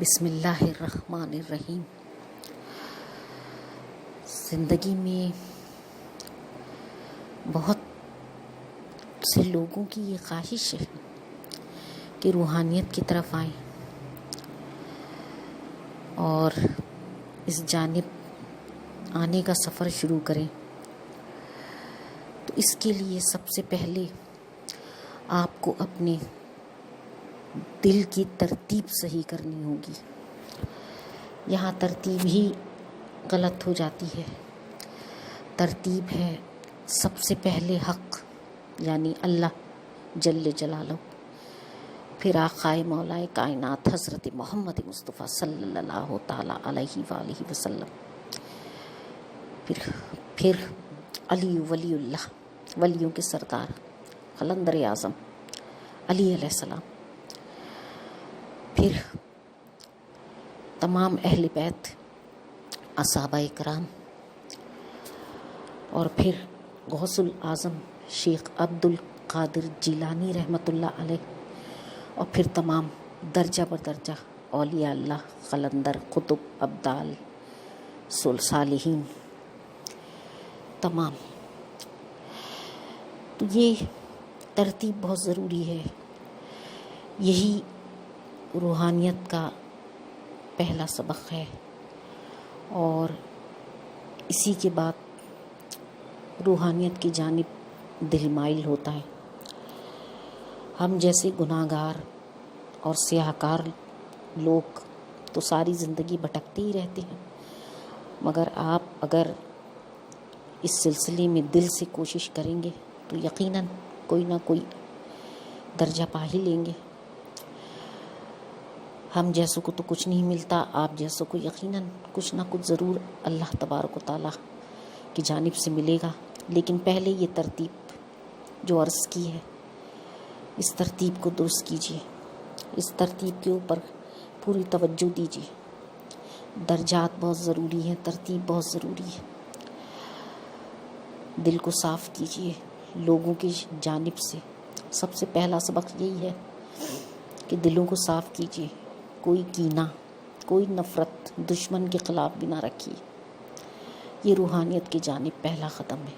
بسم اللہ الرحمن الرحیم۔ زندگی میں بہت سے لوگوں کی یہ خواہش ہے کہ روحانیت کی طرف آئیں اور اس جانب آنے کا سفر شروع کریں، تو اس کے لیے سب سے پہلے آپ کو اپنے دل کی ترتیب صحیح کرنی ہوگی۔ یہاں ترتیب ہی غلط ہو جاتی ہے۔ ترتیب ہے سب سے پہلے حق یعنی اللہ جل جلالہ، پھر آقائے مولائے کائنات حضرت محمد مصطفیٰ صلی اللہ تعالیٰ علیہ وآلہ وسلم، پھر علی ولی اللہ، ولیوں کے سردار قلندر اعظم علی علیہ السلام، پھر تمام اہل بیت صحابہ کرام، اور پھر غوث الاعظم شیخ عبد القادر جیلانی رحمۃ اللہ علیہ، اور پھر تمام درجہ بدرجہ اولیاء اللہ، قلندر، قطب، ابدال، صالحین تمام۔ تو یہ ترتیب بہت ضروری ہے، یہی روحانیت کا پہلا سبق ہے، اور اسی کے بعد روحانیت کی جانب دل مائل ہوتا ہے۔ ہم جیسے گناہ گار اور سیاہ کار لوگ تو ساری زندگی بھٹکتے ہی رہتے ہیں، مگر آپ اگر اس سلسلے میں دل سے کوشش کریں گے تو یقیناً کوئی نہ کوئی درجہ پا ہی لیں گے۔ ہم جیسوں کو تو کچھ نہیں ملتا، آپ جیسوں کو یقیناً کچھ نہ کچھ ضرور اللہ تبارک و تعالیٰ کی جانب سے ملے گا، لیکن پہلے یہ ترتیب جو عرض کی ہے، اس ترتیب کو درست کیجیے، اس ترتیب کے اوپر پوری توجہ دیجیے۔ درجات بہت ضروری ہیں، ترتیب بہت ضروری ہے۔ دل کو صاف کیجیے لوگوں کی جانب سے، سب سے پہلا سبق یہی ہے کہ دلوں کو صاف کیجیے۔ کوئی کینہ، کوئی نفرت دشمن کے خلاف بھی نہ رکھیے۔ یہ روحانیت کی جانب پہلا قدم ہے۔